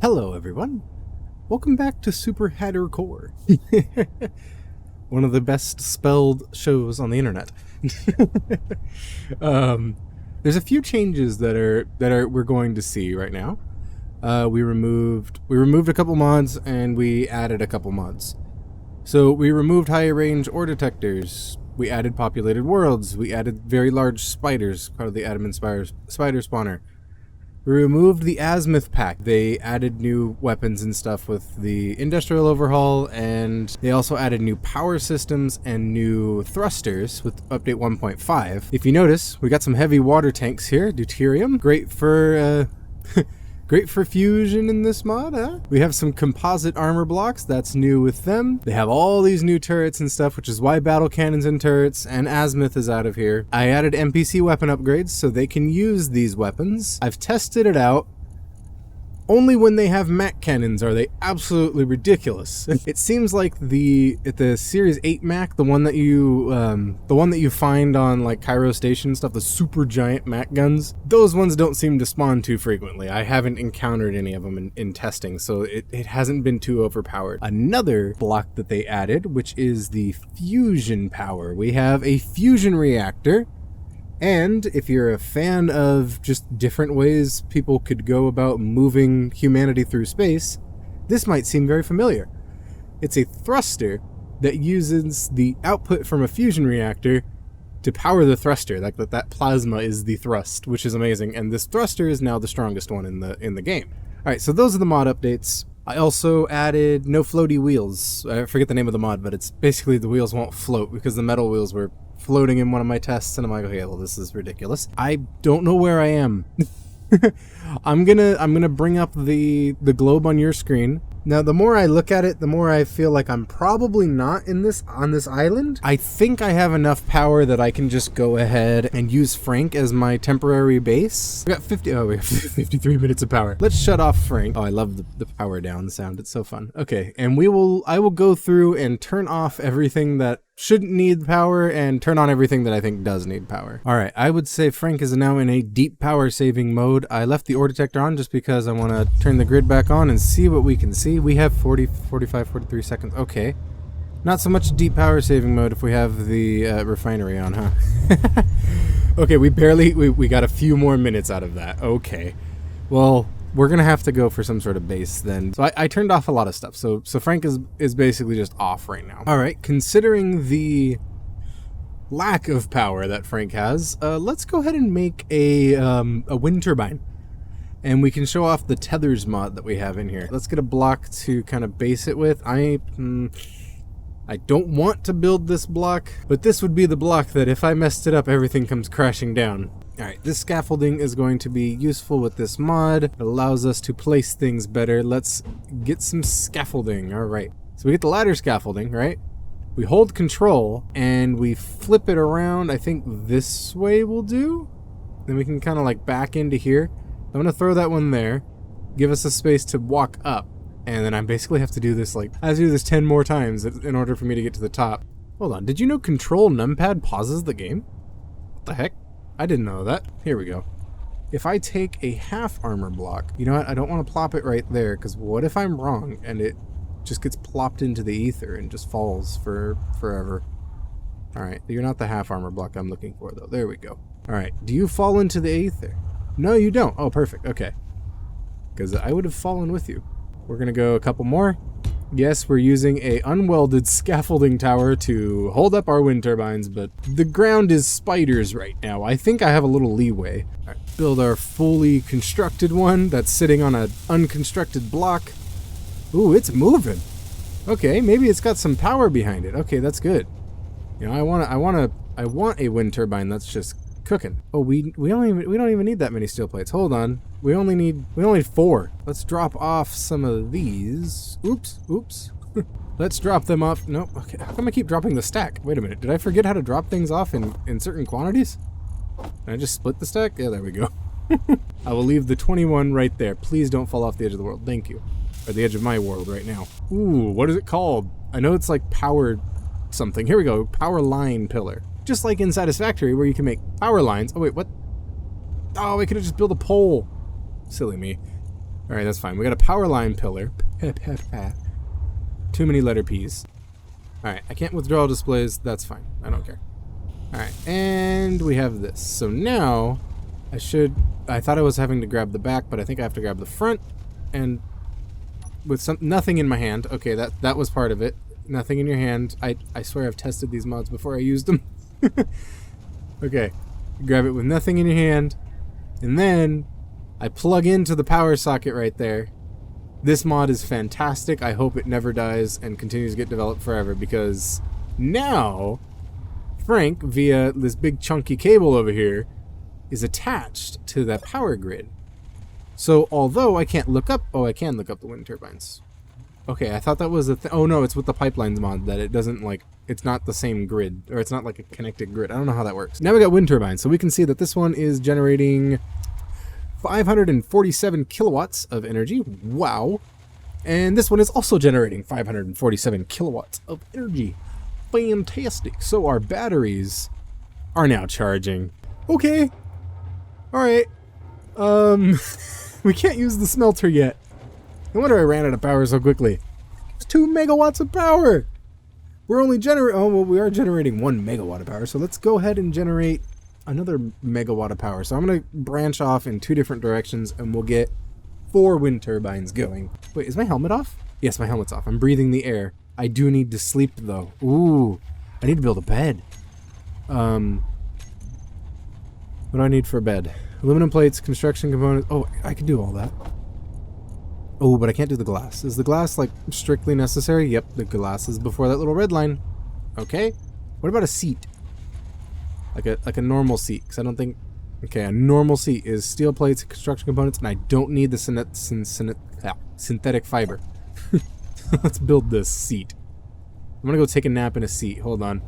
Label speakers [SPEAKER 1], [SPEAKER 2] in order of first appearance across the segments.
[SPEAKER 1] Hello everyone, welcome back to Super Hadrcore. One of the best spelled shows on the internet. There's a few changes that we're going to see right now. We removed a couple mods and we added a couple mods. So we removed high range ore detectors. We added populated worlds. We added very large spiders, part of the adamant spider spawner. We removed the azimuth pack. They added new weapons and stuff with the industrial overhaul, and they also added new power systems and new thrusters with update 1.5. If you notice, we got some heavy water tanks here, deuterium. Great for great for fusion in this mod, huh? We have some composite armor blocks, that's new with them. They have all these new turrets and stuff, which is why battle cannons and turrets and azimuth is out of here. I added NPC weapon upgrades so they can use these weapons. I've tested it out. Only when they have Mac cannons are they absolutely ridiculous. It seems like the Series 8 Mac, the one that you find on like Cairo Station stuff, the super giant Mac guns, those ones don't seem to spawn too frequently. I haven't encountered any of them in testing, so it hasn't been too overpowered. Another block that they added, which is the fusion power. We have a fusion reactor. And if you're a fan of just different ways people could go about moving humanity through space, this might seem very familiar. It's a thruster that uses the output from a fusion reactor to power the thruster. Like that plasma is the thrust, which is amazing. And this thruster is now the strongest one in the game. All right, so those are the mod updates. I also added no floaty wheels. I forget the name of the mod, but it's basically the wheels won't float because the metal wheels were floating in one of my tests, and I'm like, okay, well, this is ridiculous. I don't know where I am. I'm gonna bring up the globe on your screen. Now, the more I look at it, the more I feel like I'm probably not on this island. I think I have enough power that I can just go ahead and use Frank as my temporary base. We have 53 minutes of power. Let's shut off Frank. Oh, I love the power down sound. It's so fun. Okay, and I will go through and turn off everything that shouldn't need power and turn on everything that I think does need power. All right, I would say Frank is now in a deep power saving mode. I left the ore detector on just because I want to turn the grid back on and see what we can see. We have 43 seconds. Okay. Not so much deep power saving mode if we have the refinery on, huh? Okay, we got a few more minutes out of that. Okay. Well, we're gonna have to go for some sort of base then. So I turned off a lot of stuff. So Frank is basically just off right now. All right, considering the lack of power that Frank has, let's go ahead and make a wind turbine. And we can show off the tethers mod that we have in here. Let's get a block to kind of base it with. I don't want to build this block, but this would be the block that if I messed it up, everything comes crashing down. Alright, this scaffolding is going to be useful with this mod. It allows us to place things better. Let's get some scaffolding. Alright, so we get the ladder scaffolding, right? We hold control and we flip it around. I think this way will do. Then we can kind of like back into here. I'm going to throw that one there, give us a space to walk up, and then I basically have to do this I have to do this 10 more times in order for me to get to the top. Hold on, did you know control numpad pauses the game? What the heck? I didn't know that. Here we go. If I take a half armor block, you know what, I don't want to plop it right there, because what if I'm wrong and it just gets plopped into the ether and just falls for forever? Alright, you're not the half armor block I'm looking for though. There we go. Alright, do you fall into the ether? No, you don't. Oh, perfect. Okay. Because I would have fallen with you. We're going to go a couple more. Yes, we're using a unwelded scaffolding tower to hold up our wind turbines, but the ground is spiders right now. I think I have a little leeway. All right, build our fully constructed one that's sitting on an unconstructed block. Ooh, it's moving. Okay, maybe it's got some power behind it. Okay, that's good. You know, I want a wind turbine that's just cooking. Oh, we don't even need that many steel plates. Hold on. We only need 4. Let's drop off some of these. Oops. Let's drop them off. Nope. Okay. How come I keep dropping the stack? Wait a minute. Did I forget how to drop things off in certain quantities? Can I just split the stack? Yeah, there we go. I will leave the 21 right there. Please don't fall off the edge of the world. Thank you. Or the edge of my world right now. Ooh, what is it called? I know it's like power something. Here we go. Power line pillar. Just like in Satisfactory where you can make power lines. Oh wait, what? Oh, we could have just built a pole. Silly me. Alright, that's fine. We got a power line pillar. Too many letter P's. Alright, I can't withdraw displays. That's fine. I don't care. Alright, and we have this. So now, I thought I was having to grab the back, but I think I have to grab the front. And with nothing in my hand. Okay, that was part of it. Nothing in your hand. I swear I've tested these mods before I used them. Okay, grab it with nothing in your hand. And then I plug into the power socket right there. This mod is fantastic. I hope it never dies and continues to get developed forever, because now Frank, via this big chunky cable over here, is attached to that power grid. So although I can't look up... Oh, I can look up the wind turbines. Okay, I thought that was a oh no, it's with the pipelines mod that it doesn't like... It's not the same grid, or it's not like a connected grid. I don't know how that works. Now we got wind turbines, so we can see that this one is generating 547 kilowatts of energy. Wow. And this one is also generating 547 kilowatts of energy. Fantastic. So our batteries are now charging. Okay. Alright. We can't use the smelter yet. No wonder I ran out of power so quickly. It's 2 megawatts of power. We're only generating... Oh, well, we are generating 1 megawatt of power. So let's go ahead and generate another megawatt of power. So I'm going to branch off in 2 different directions, and we'll get 4 wind turbines going. Wait, is my helmet off? Yes, my helmet's off. I'm breathing the air. I do need to sleep, though. Ooh, I need to build a bed. What do I need for a bed? Aluminum plates, construction components. Oh, I can do all that. Oh, but I can't do the glass. Is the glass, like, strictly necessary? Yep, the glass is before that little red line. Okay. What about a seat? Like a normal seat, because I don't think... Okay, a normal seat is steel plates, construction components, and I don't need the synthetic fiber. Let's build this seat. I'm gonna go take a nap in a seat. Hold on.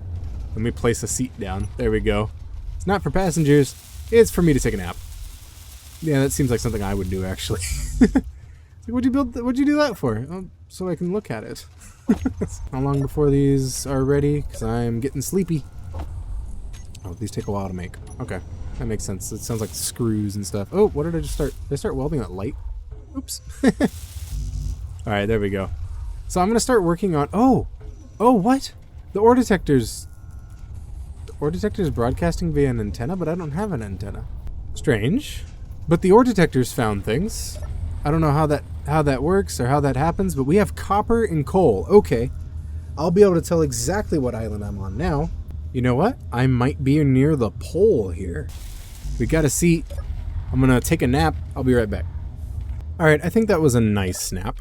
[SPEAKER 1] Let me place a seat down. There we go. It's not for passengers. It's for me to take a nap. Yeah, that seems like something I would do, actually. What'd you do that for? Oh, so I can look at it. How long before these are ready? Because I'm getting sleepy. Oh, these take a while to make. Okay, that makes sense. It sounds like screws and stuff. Oh, what did I just start? Did I start welding that light? Oops. Alright, there we go. So I'm going to start working on... Oh, what? The ore detectors. The ore detector is broadcasting via an antenna, but I don't have an antenna. Strange. But the ore detectors found things. I don't know how that works or how that happens, but we have copper and coal. Okay. I'll be able to tell exactly what island I'm on now. You know what? I might be near the pole here. We got a seat. I'm gonna take a nap. I'll be right back. Alright, I think that was a nice snap.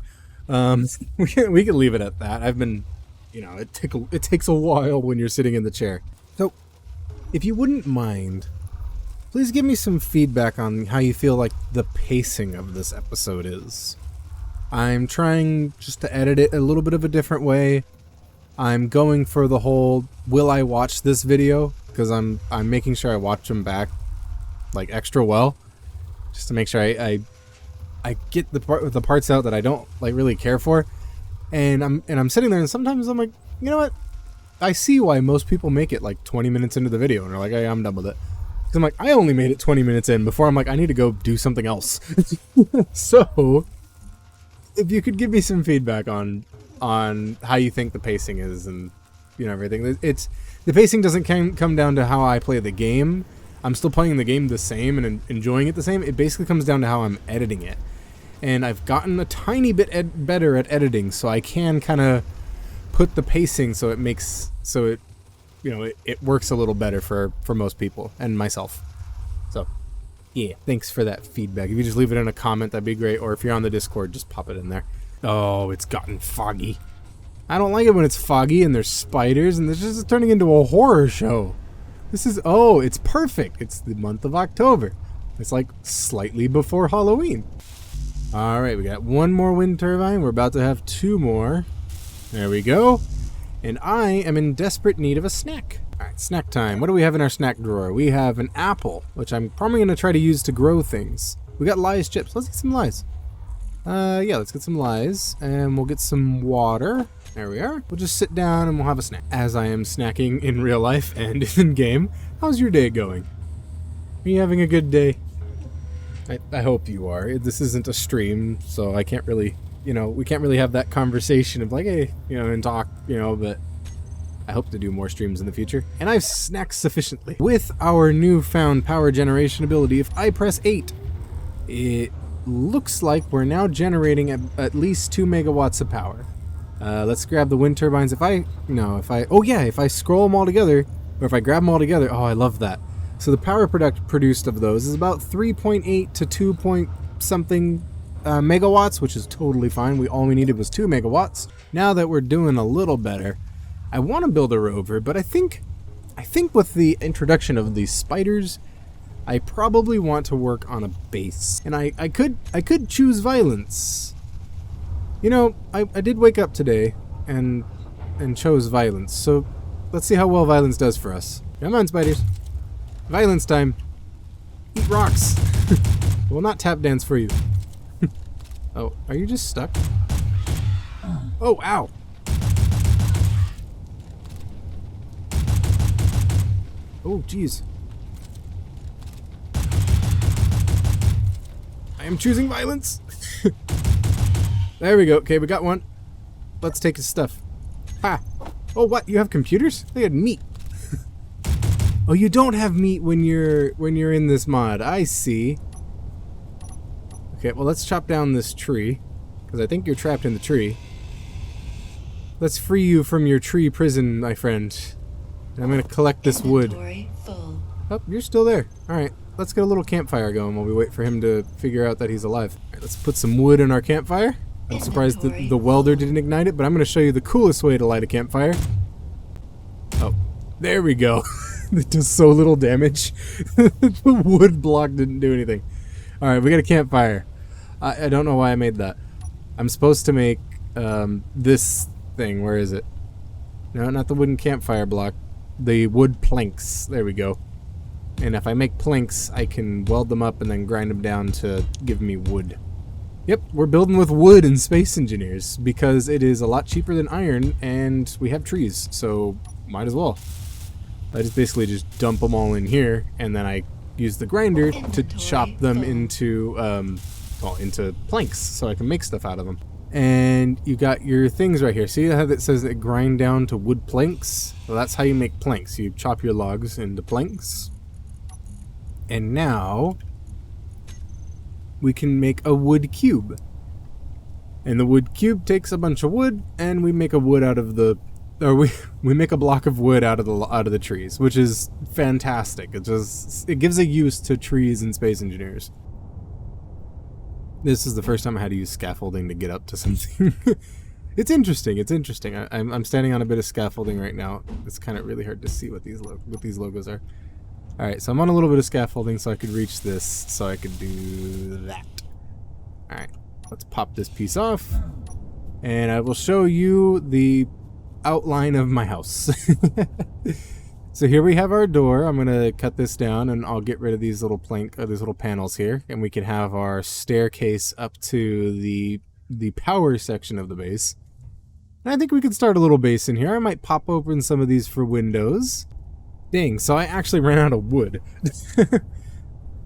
[SPEAKER 1] We can leave it at that. I've been, you know, it takes a while when you're sitting in the chair. So, if you wouldn't mind, please give me some feedback on how you feel like the pacing of this episode is. I'm trying just to edit it a little bit of a different way. I'm going for the whole, will I watch this video? Because I'm making sure I watch them back, like, extra well. Just to make sure I get the parts out that I don't, like, really care for. And I'm sitting there, and sometimes I'm like, you know what? I see why most people make it, like, 20 minutes into the video, and they're like, hey, I'm done with it. Because I'm like, I only made it 20 minutes in before I'm like, I need to go do something else. So, if you could give me some feedback on how you think the pacing is, and, you know, everything. The pacing doesn't come down to how I play the game. I'm still playing the game the same and enjoying it the same. It basically comes down to how I'm editing it. And I've gotten a tiny bit better at editing, so I can kind of put the pacing so it you know, it works a little better for most people and myself. So, yeah, thanks for that feedback. If you just leave it in a comment, that'd be great. Or if you're on the Discord, just pop it in there. Oh, it's gotten foggy. I don't like it when it's foggy and there's spiders and this is turning into a horror show. It's perfect. It's the month of October. It's like slightly before Halloween. Alright, we got 1 more wind turbine. We're about to have 2 more. There we go. And I am in desperate need of a snack. Alright, snack time. What do we have in our snack drawer? We have an apple, which I'm probably going to try to use to grow things. We got lies chips. Let's get some lies. Yeah, let's get some lies. And we'll get some water. There we are. We'll just sit down and we'll have a snack. As I am snacking in real life and in game. How's your day going? Are you having a good day? I hope you are. This isn't a stream, so I can't really, we can't really have that conversation of like, hey, and talk, but I hope to do more streams in the future. And I've snacked sufficiently. With our newfound power generation ability, if I press 8, it looks like we're now generating at least 2 megawatts of power. Let's grab the wind turbines. If I scroll them all together, or if I grab them all together, oh, I love that. So the power produced of those is about 3.8 to 2 point something megawatts, which is totally fine. All we needed was 2 megawatts. Now that we're doing a little better, I want to build a rover, but I think with the introduction of these spiders, I probably want to work on a base. And I could choose violence. I did wake up today and chose violence. So let's see how well violence does for us. Come on, spiders. Violence time. Eat rocks. Will not tap dance for you. Oh, are you just stuck? Oh, ow. Oh, jeez. I am choosing violence. There we go. Okay, we got one. Let's take his stuff. Ha! Oh, what? You have computers? They had meat. Oh, you don't have meat when you're in this mod. I see. Okay, well, let's chop down this tree, because I think you're trapped in the tree. Let's free you from your tree prison, my friend. And I'm gonna collect this wood.
[SPEAKER 2] Full.
[SPEAKER 1] Oh, you're still there. All right, let's get a little campfire going while we wait for him to figure out that he's alive. All right, let's put some wood in our campfire. I'm surprised the welder didn't ignite it, but I'm gonna show you the coolest way to light a campfire. Oh, there we go. It does so little damage. The wood block didn't do anything. All right, we got a campfire. I don't know why I made that. I'm supposed to make this thing. Where is it? No, not the wooden campfire block. The wood planks. There we go. And if I make planks, I can weld them up and then grind them down to give me wood. Yep, we're building with wood in Space Engineers because it is a lot cheaper than iron and we have trees, so might as well. I just basically just dump them all in here and then I use the grinder to chop them into planks so I can make stuff out of them. And you got your things right here. See how that says that grind down to wood planks? Well, that's how you make planks. You chop your logs into planks. And now we can make a wood cube. And the wood cube takes a bunch of wood and we make a wood out of the we make a block of wood out of the trees, which is fantastic. It gives a use to trees in Space Engineers. This is the first time I had to use scaffolding to get up to something. It's interesting. It's interesting. I'm standing on a bit of scaffolding right now. It's kind of really hard to see what these logos are. All right, so I'm on a little bit of scaffolding so I could reach this, so I could do that. All right, let's pop this piece off, and I will show you the outline of my house. So here we have our door. I'm gonna cut this down and I'll get rid of these little these little panels here, and we can have our staircase up to the power section of the base. And I think we could start a little base in here. I might pop open some of these for windows. Dang, so I actually ran out of wood.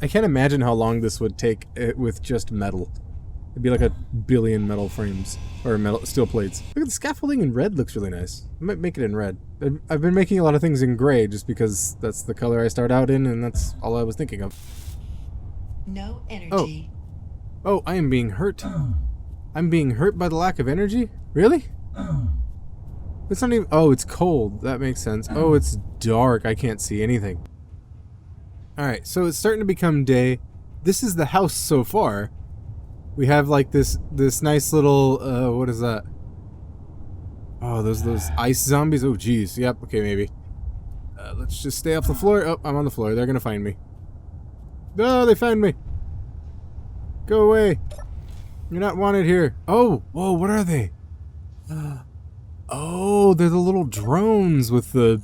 [SPEAKER 1] I can't imagine how long this would take with just metal. It'd be like a billion metal frames, or steel plates. Look at the scaffolding in red, looks really nice. I might make it in red. I've been making a lot of things in gray just because that's the color I start out in, and that's all I was thinking of.
[SPEAKER 2] No energy.
[SPEAKER 1] Oh, I am being hurt. I'm being hurt by the lack of energy? Really? It's not even... Oh, it's cold. That makes sense. Oh, it's dark. I can't see anything. Alright, so it's starting to become day. This is the house so far. We have like this nice little... what is that? Oh, those ice zombies? Oh, geez. Yep, okay, maybe. Let's just stay off the floor. Oh, I'm on the floor. They're gonna find me. No, they found me. Go away. You're not wanted here. Oh, whoa, what are they? Oh, they're the little drones with the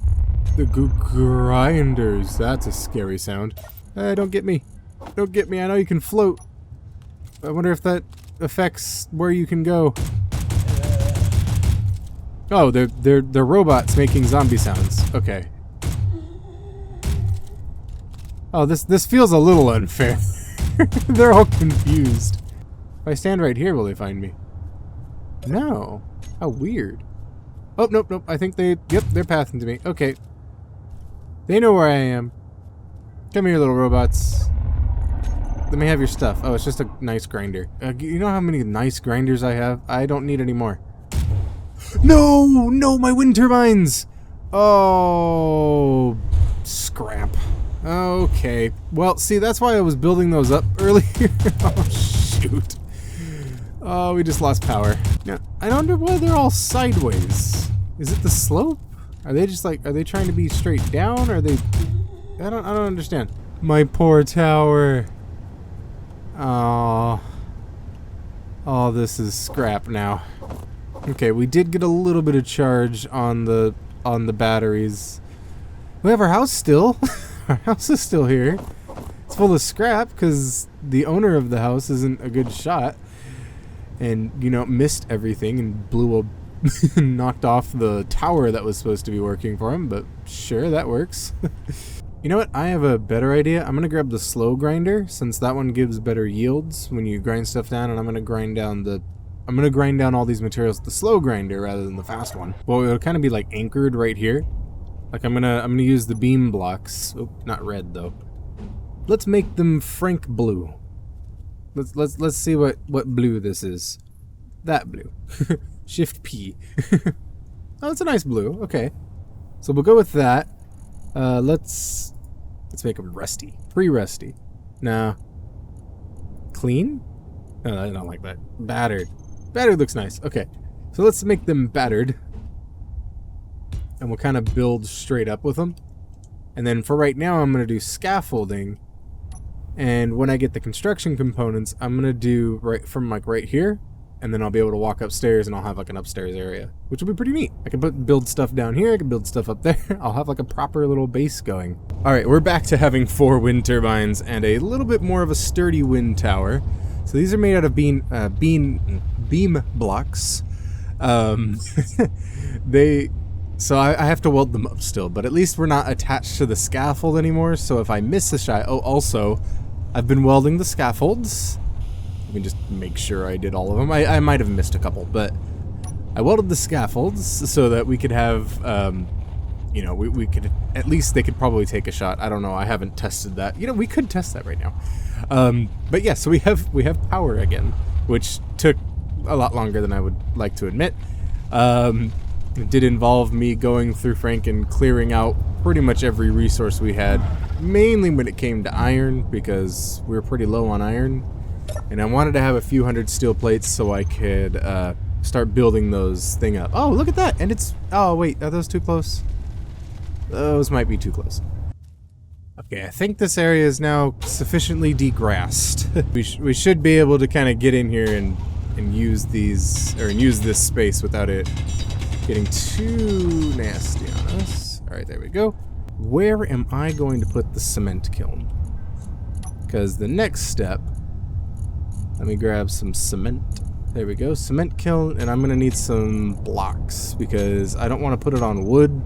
[SPEAKER 1] grinders. That's a scary sound. Don't get me. Don't get me. I know you can float. I wonder if that affects where you can go. Oh, they're robots making zombie sounds. Okay. Oh, this feels a little unfair. They're all confused. If I stand right here, will they find me? No. How weird. Oh, nope, nope. I think they... Yep, they're pathing to me. Okay. They know where I am. Come here, little robots. Let me have your stuff. Oh, it's just a nice grinder. You know how many nice grinders I have? I don't need any more. No! No, my wind turbines! Oh... Scrap. Okay. Well, see, that's why I was building those up earlier. Oh, shoot. Oh, we just lost power. Yeah, I wonder why they're all sideways. Is it the slope? Are they just like, are they trying to be straight down? Or are they... I don't understand. My poor tower. Oh. Oh, this is scrap now. Okay, we did get a little bit of charge on the batteries. We have our house still. Our house is still here. It's full of scrap because the owner of the house isn't a good shot. And, you know, missed everything and blew a... knocked off the tower that was supposed to be working for him, but sure, that works. You know what? I have a better idea. I'm going to grab the slow grinder, since that one gives better yields when you grind stuff down, and I'm going to grind down all these materials with the slow grinder rather than the fast one. Well, it'll kind of be like anchored right here. Like I'm gonna use the beam blocks. Oh, not red though. Let's make them Frank blue. Let's see what blue this is. That blue. Shift P. Oh, it's a nice blue. Okay. So we'll go with that. Let's make them rusty. Pre-rusty. Nah. Clean? No, I don't like that. Battered. Battered looks nice. Okay. So let's make them battered. And we'll kind of build straight up with them. And then for right now, I'm going to do scaffolding. And when I get the construction components, I'm going to do right here. And then I'll be able to walk upstairs and I'll have like an upstairs area, which will be pretty neat. I can build stuff down here. I can build stuff up there. I'll have like a proper little base going. All right, we're back to having 4 wind turbines and a little bit more of a sturdy wind tower. So these are made out of beam blocks. So I have to weld them up still, but at least we're not attached to the scaffold anymore. So if I miss a shot, oh, also, I've been welding the scaffolds. Let me just make sure I did all of them. I might have missed a couple, but I welded the scaffolds so that we could have, you know, we could, at least they could probably take a shot. I don't know. I haven't tested that. You know, we could test that right now. But yeah, so we have power again, which took a lot longer than I would like to admit. It did involve me going through Frank and clearing out pretty much every resource we had, mainly when it came to iron, because we were pretty low on iron. And I wanted to have a few hundred steel plates so I could start building those thing up. Oh, look at that! And it's... Oh, wait, are those too close? Those might be too close. Okay, I think this area is now sufficiently degrassed. we should be able to kind of get in here and use these, or use this space without it getting too nasty on us. Alright, there we go. Where am I going to put the cement kiln? Because the next step... Let me grab some cement. There we go. Cement kiln, and I'm going to need some blocks, because I don't want to put it on wood,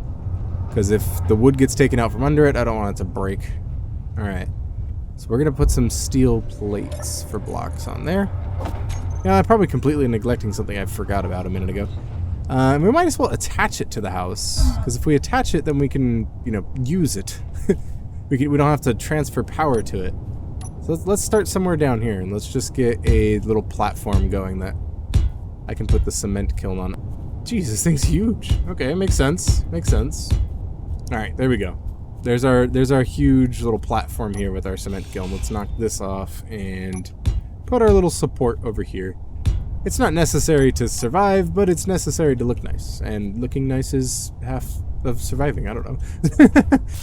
[SPEAKER 1] because if the wood gets taken out from under it, I don't want it to break. Alright. So we're going to put some steel plates for blocks on there. Yeah, I'm probably completely neglecting something I forgot about a minute ago. We might as well attach it to the house, because if we attach it, then we can, you know, use it. we don't have to transfer power to it. So let's start somewhere down here, and let's just get a little platform going that I can put the cement kiln on. Jeez, this thing's huge. Okay, makes sense. Makes sense. All right, there we go. There's our huge little platform here with our cement kiln. Let's knock this off and put our little support over here. It's not necessary to survive, but it's necessary to look nice. And looking nice is half of surviving. I don't know.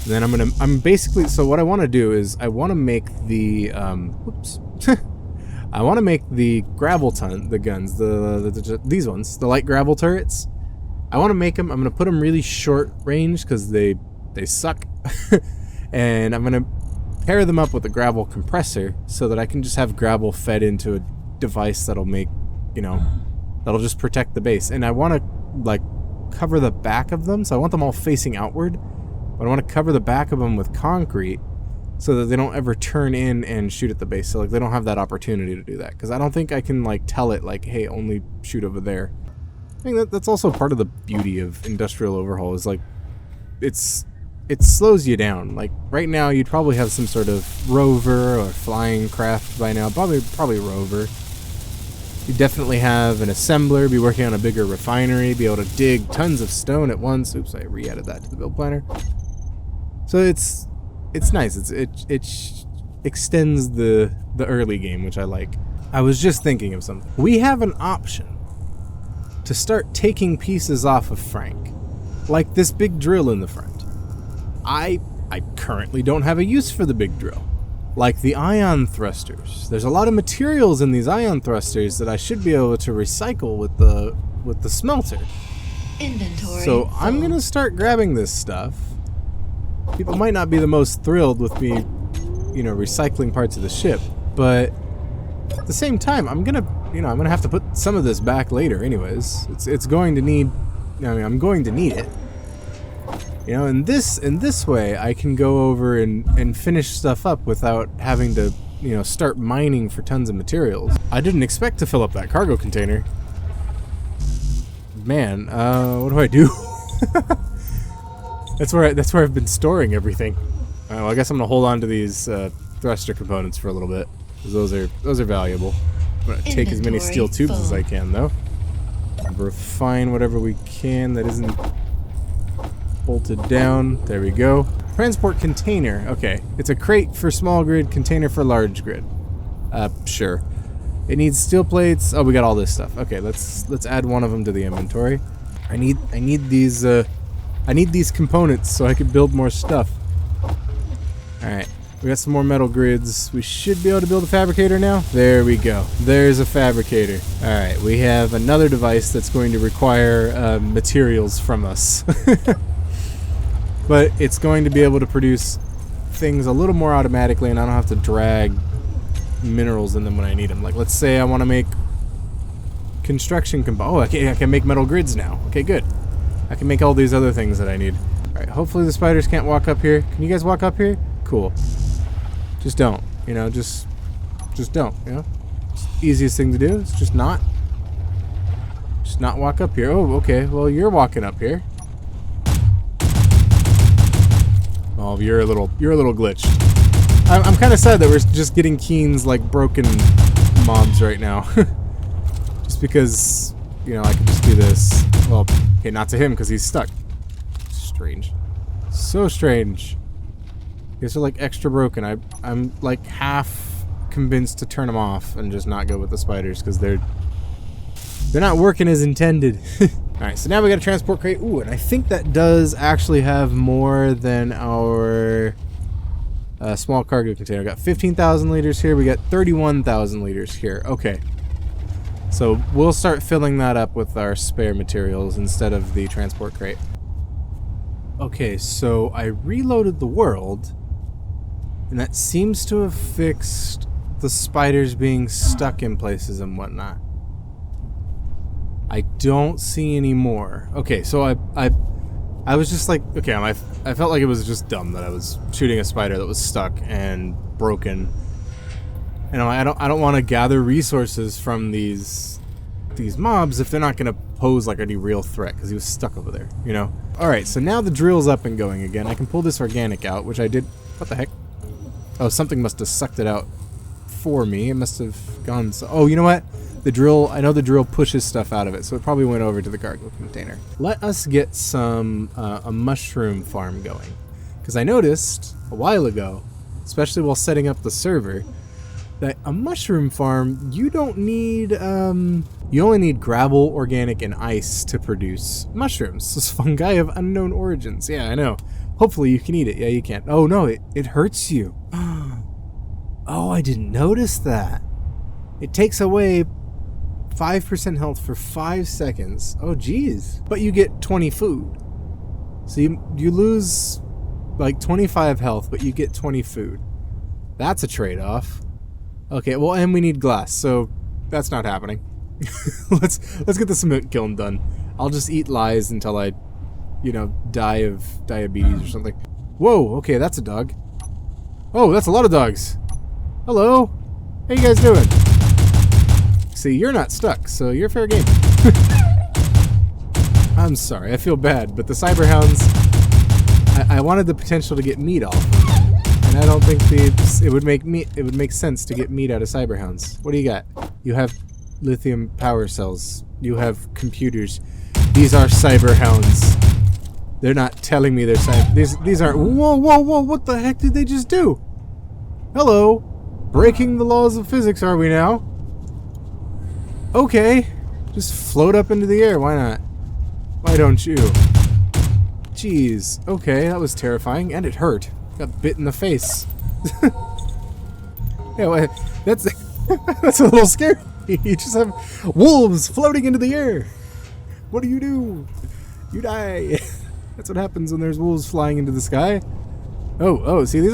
[SPEAKER 1] Then I'm basically, so what I want to do is I want to make the, whoops. I want to make the gravel the guns, these ones, the light gravel turrets. I want to make them, I'm going to put them really short range because they suck. And I'm going to pair them up with a gravel compressor so that I can just have gravel fed into a device that'll make, you know, that'll just protect the base. And I want to, like, cover the back of them, so I want them all facing outward. But I want to cover the back of them with concrete so that they don't ever turn in and shoot at the base. So like they don't have that opportunity to do that, because I don't think I can like tell it like, hey, only shoot over there. I think that's also part of the beauty of Industrial Overhaul, is like it slows you down. Like right now you'd probably have some sort of rover or flying craft by now, probably rover. You definitely have an assembler, be working on a bigger refinery, be able to dig tons of stone at once. Oops, I re-added that to the build planner. So it's nice. It extends the early game, which I like. I was just thinking of something. We have an option to start taking pieces off of Frank, like this big drill in the front. I currently don't have a use for the big drill. Like the ion thrusters. There's a lot of materials in these ion thrusters that I should be able to recycle with the smelter.
[SPEAKER 2] Inventory.
[SPEAKER 1] So I'm gonna start grabbing this stuff. People might not be the most thrilled with me, recycling parts of the ship, but at the same time, I'm gonna have to put some of this back later anyways. It's going to need, I'm going to need it. In this way, I can go over and finish stuff up without having to, start mining for tons of materials. I didn't expect to fill up that cargo container. Man, what do I do? That's where I've been storing everything. Well, I guess I'm gonna hold on to these thruster components for a little bit, because those are valuable. I'm gonna take as many steel tubes as I can, though. Refine whatever we can that isn't bolted down. There we go. Transport container. Okay, it's a crate for small grid, container for large grid. Sure. It needs steel plates. Oh, we got all this stuff. Okay, let's add one of them to the inventory. I need these components so I can build more stuff. All right, we got some more metal grids. We should be able to build a fabricator now. There we go. There's a fabricator. All right, we have another device that's going to require materials from us. But it's going to be able to produce things a little more automatically, and I don't have to drag minerals in them when I need them. Like, let's say I want to make construction I can make metal grids now. Okay, good. I can make all these other things that I need. All right, hopefully the spiders can't walk up here. Can you guys walk up here? Cool. Just don't, just don't, It's the easiest thing to do is just not walk up here. Oh, okay, well, you're walking up here. Oh, you're a little glitched. I'm kind of sad that we're just getting Keens like broken mobs right now. Just because, I can just do this. Well, okay, not to him because he's stuck. Strange. So strange. These are like extra broken. I'm like half convinced to turn them off and just not go with the spiders because they're not working as intended. Alright, so now we got a transport crate. Ooh, and I think that does actually have more than our small cargo container. We got 15,000 liters here. We got 31,000 liters here. Okay. So we'll start filling that up with our spare materials instead of the transport crate. Okay, so I reloaded the world, and that seems to have fixed the spiders being stuck in places and whatnot. I don't see any more. Okay, so I was just like, okay, I felt like it was just dumb that I was shooting a spider that was stuck and broken. And I don't want to gather resources from these mobs if they're not going to pose like any real threat, because he was stuck over there, All right, so now the drill's up and going again. I can pull this organic out, which I did. What the heck? Oh, something must have sucked it out for me. It must have gone. Oh, you know what? The drill, I know the drill pushes stuff out of it, so it probably went over to the cargo container. Let us get some, a mushroom farm going. Because I noticed a while ago, especially while setting up the server, that a mushroom farm, you don't need, you only need gravel, organic, and ice to produce mushrooms. This fungi of unknown origins. Yeah, I know. Hopefully you can eat it. Yeah, you can. Oh, no, it hurts you. Oh, I didn't notice that. It takes away 5% health for 5 seconds. Oh, geez. But you get 20 food. So you lose like 25 health, but you get 20 food. That's a trade-off. Okay, well, and we need glass, so that's not happening. Let's get the cement kiln done. I'll just eat lies until I, die of diabetes or something. Whoa, okay, that's a dog. Oh, that's a lot of dogs. Hello. How you guys doing? See, you're not stuck, so you're fair game. I'm sorry, I feel bad, but the cyberhounds, I wanted the potential to get meat off them, and I don't think it would make sense to get meat out of cyberhounds. What do you got? You have lithium power cells. You have computers. These are cyberhounds. They're not telling me they're these aren't. Whoa, whoa, whoa! What the heck did they just do? Hello, breaking the laws of physics, are we now? Okay, just float up into the air. Why not? Why don't you? Jeez. Okay, that was terrifying, and it hurt. Got bit in the face. Yeah, well, that's that's a little scary. You just have wolves floating into the air. What do? You die. That's what happens when there's wolves flying into the sky. Oh, see, this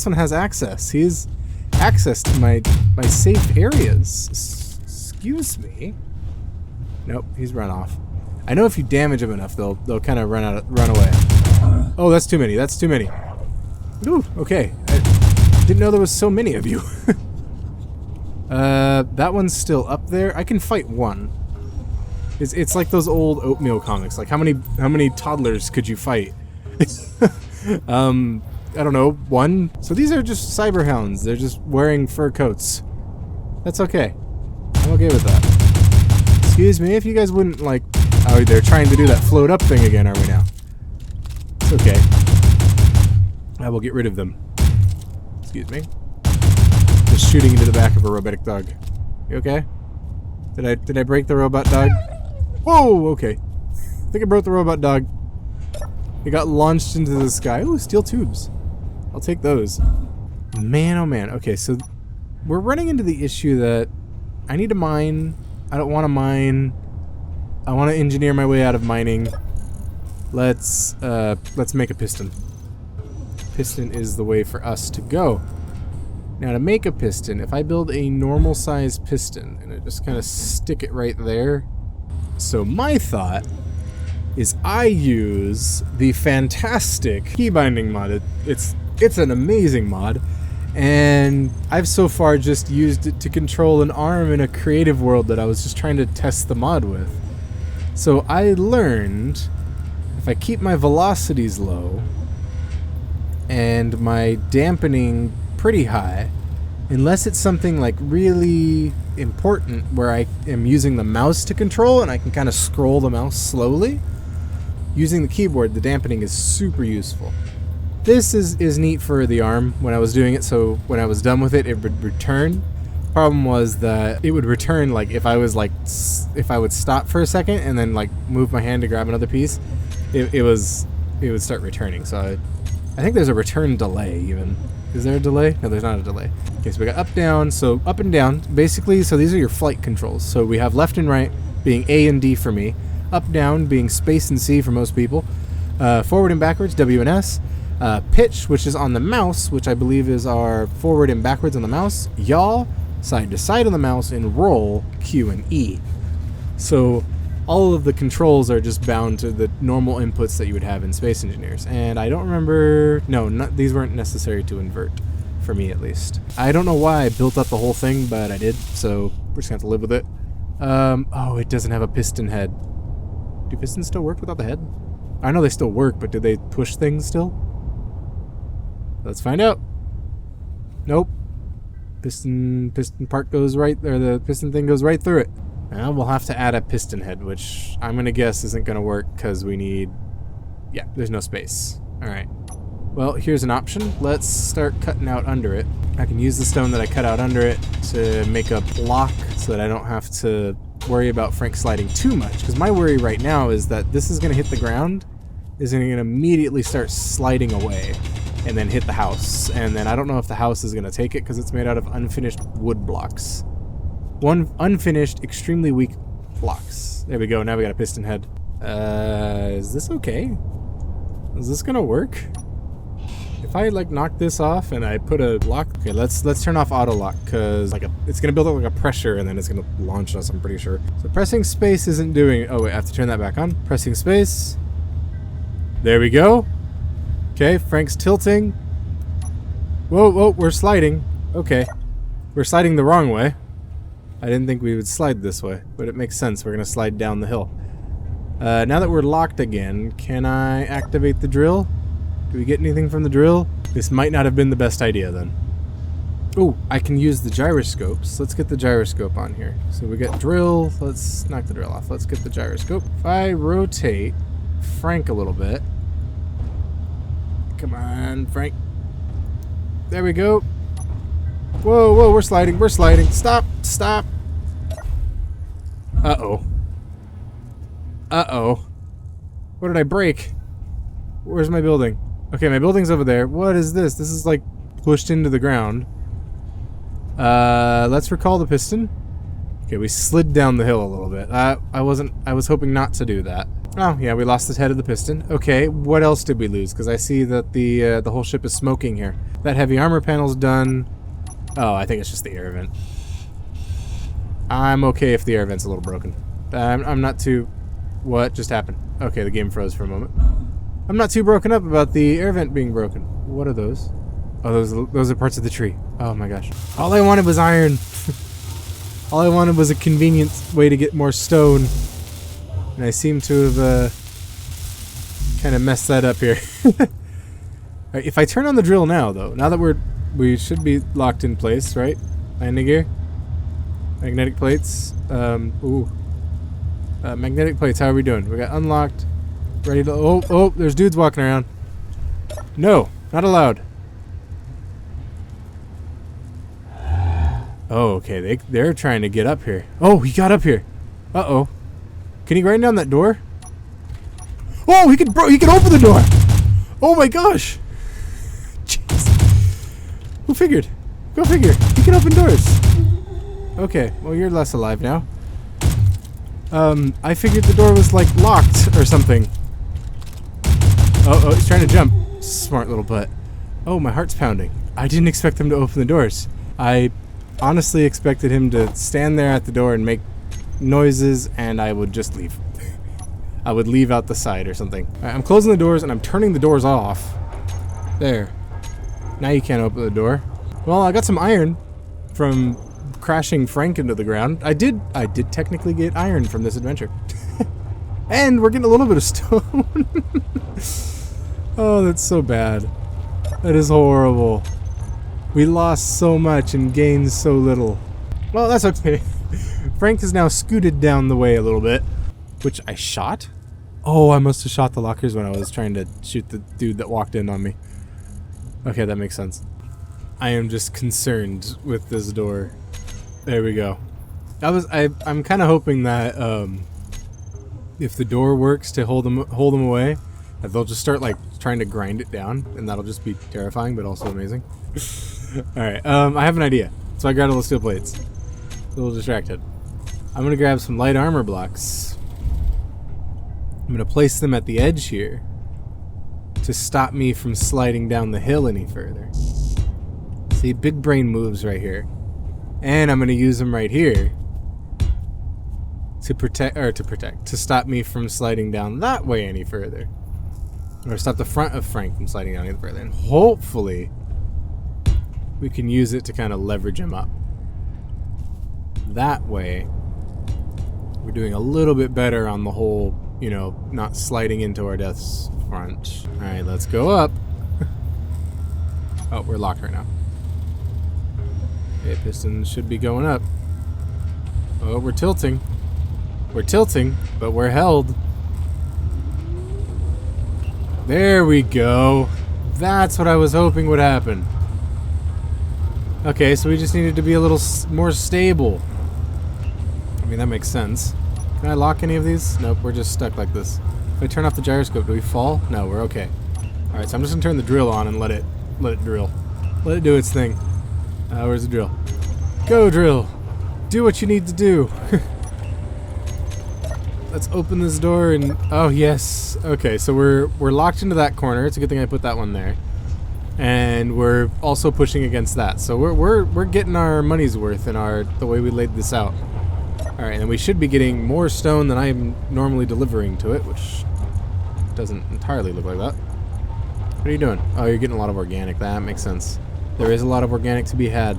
[SPEAKER 1] one has access. He has access to my safe areas. Excuse me. Nope, he's run off. I know if you damage him enough, they'll kind of run away. Oh, that's too many. That's too many. Ooh, okay. I didn't know there was so many of you. That one's still up there. I can fight one. It's like those old oatmeal comics. Like how many toddlers could you fight? I don't know, one. So these are just cyberhounds. They're just wearing fur coats. That's okay. I'm okay with that. Excuse me, if you guys wouldn't like. Oh, they're trying to do that float up thing again, are we now? It's okay. I will get rid of them. Excuse me. Just shooting into the back of a robotic dog. You okay? Did I break the robot dog? Whoa, okay. I think I broke the robot dog. It got launched into the sky. Ooh, steel tubes. I'll take those. Man, oh man. Okay, so we're running into the issue that I need to mine. I don't want to mine. I want to engineer my way out of mining. Let's make a piston. Piston is the way for us to go. Now to make a piston, if I build a normal size piston and I just kind of stick it right there. So my thought is I use the fantastic key binding mod. It's an amazing mod, and I've so far just used it to control an arm in a creative world that I was just trying to test the mod with. So I learned if I keep my velocities low and my dampening pretty high, unless it's something like really important where I am using the mouse to control and I can kind of scroll the mouse slowly, using the keyboard, the dampening is super useful. This is neat for the arm when I was doing it, so when I was done with it, it would return. Problem was that it would return like if I would stop for a second and then like move my hand to grab another piece, it would start returning. So I think there's a return delay even. Is there a delay? No, there's not a delay. Okay, so we got up, down. So up and down, basically, so these are your flight controls. So we have left and right being A and D for me. Up, down being space and C for most people. Forward and backwards, W and S. Pitch, which is on the mouse, which I believe is our forward and backwards on the mouse. Yaw, side to side on the mouse. And roll, Q and E. So all of the controls are just bound to the normal inputs that you would have in Space Engineers. And I don't remember... No, these weren't necessary to invert, for me at least. I don't know why I built up the whole thing, but I did, so we're just going to have to live with it. Oh, it doesn't have a piston head. Do pistons still work without the head? I know they still work, but do they push things still? Let's find out. Nope. Piston part goes right... Or the piston thing goes right through it. Now we'll have to add a piston head, which I'm going to guess isn't going to work because we need... Yeah, there's no space. Alright. Well, here's an option. Let's start cutting out under it. I can use the stone that I cut out under it to make a block so that I don't have to worry about Frank sliding too much. Because my worry right now is that this is going to hit the ground, is going to immediately start sliding away, and then hit the house. And then I don't know if the house is going to take it because it's made out of unfinished wood blocks. One unfinished, extremely weak blocks. There we go. Now we got a piston head. Is this okay? Is this gonna work? If I like knock this off and I put a block, okay, let's turn off auto lock because it's gonna build up like a pressure and then it's gonna launch us. I'm pretty sure. So pressing space isn't doing. Oh wait, I have to turn that back on. Pressing space. There we go. Okay, Frank's tilting. Whoa, whoa, we're sliding. Okay. We're sliding the wrong way. I didn't think we would slide this way, but it makes sense. We're going to slide down the hill. Now that we're locked again, can I activate the drill? Do we get anything from the drill? This might not have been the best idea then. Oh, I can use the gyroscopes. Let's get the gyroscope on here. So we got drill. Let's knock the drill off. Let's get the gyroscope. If I rotate Frank a little bit. Come on, Frank. There we go. Whoa, whoa, we're sliding. We're sliding. Stop. Stop. Uh-oh. Uh-oh. What did I break? Where's my building? Okay, my building's over there. What is this? This is like pushed into the ground. Let's recall the piston. Okay, we slid down the hill a little bit. I was hoping not to do that. Oh, yeah, we lost the head of the piston. Okay, what else did we lose? Because I see that the whole ship is smoking here. That heavy armor panel's done. Oh, I think it's just the air vent. I'm okay if the air vent's a little broken. I'm not too... What just happened? Okay, the game froze for a moment. I'm not too broken up about the air vent being broken. What are those? Oh, those are parts of the tree. Oh my gosh. All I wanted was iron. All I wanted was a convenient way to get more stone. And I seem to have kind of messed that up here. Right, if I turn on the drill now, though, now that we should be locked in place, right? Landing gear, magnetic plates. Magnetic plates. How are we doing? We got unlocked, ready to. Oh, there's dudes walking around. No, not allowed. Oh, okay. They're trying to get up here. Oh, he got up here. Uh-oh. Can he grind down that door? Oh, he can open the door. Oh my gosh. Jeez. Who figured? Go figure. He can open doors. Okay, well you're less alive now. I figured the door was like locked or something. Oh, he's trying to jump. Smart little butt. Oh, my heart's pounding. I didn't expect him to open the doors. I honestly expected him to stand there at the door and make noises, and I would just leave. I would leave out the side or something. All right, I'm closing the doors and I'm turning the doors off. There. Now you can't open the door. Well, I got some iron from crashing Frank into the ground. I did technically get iron from this adventure. And we're getting a little bit of stone. Oh, that's so bad. That is horrible. We lost so much and gained so little. Well, that's okay. Frank is now scooted down the way a little bit, which I shot? Oh, I must have shot the lockers when I was trying to shoot the dude that walked in on me. Okay, that makes sense. I am just concerned with this door. There we go. I'm kind of hoping that if the door works to hold them away, that they'll just start like trying to grind it down, and that'll just be terrifying but also amazing. All right, I have an idea. So I got all the steel plates. A little distracted. I'm gonna grab some light armor blocks. I'm gonna place them at the edge here to stop me from sliding down the hill any further. See, big brain moves right here. And I'm gonna use them right here to stop me from sliding down that way any further. Or stop the front of Frank from sliding down any further. And hopefully we can use it to kind of leverage him up. That way we're doing a little bit better on the whole, you know, not sliding into our deaths front. Alright, let's go up. Oh, we're locked right now. Okay, pistons should be going up. Oh, we're tilting. We're tilting, but we're held. There we go. That's what I was hoping would happen. Okay, so we just needed to be a little more stable. I mean, that makes sense. Can I lock any of these? Nope, we're just stuck like this. If I turn off the gyroscope, do we fall? No, we're okay. Alright, so I'm just gonna turn the drill on and let it drill. Let it do its thing. Where's the drill? Go, drill! Do what you need to do. Let's open this door and... Oh, yes. Okay, so we're locked into that corner. It's a good thing I put that one there. And we're also pushing against that. So we're getting our money's worth in the way we laid this out. Alright, and we should be getting more stone than I'm normally delivering to it, which doesn't entirely look like that. What are you doing? Oh, you're getting a lot of organic. That makes sense. There is a lot of organic to be had.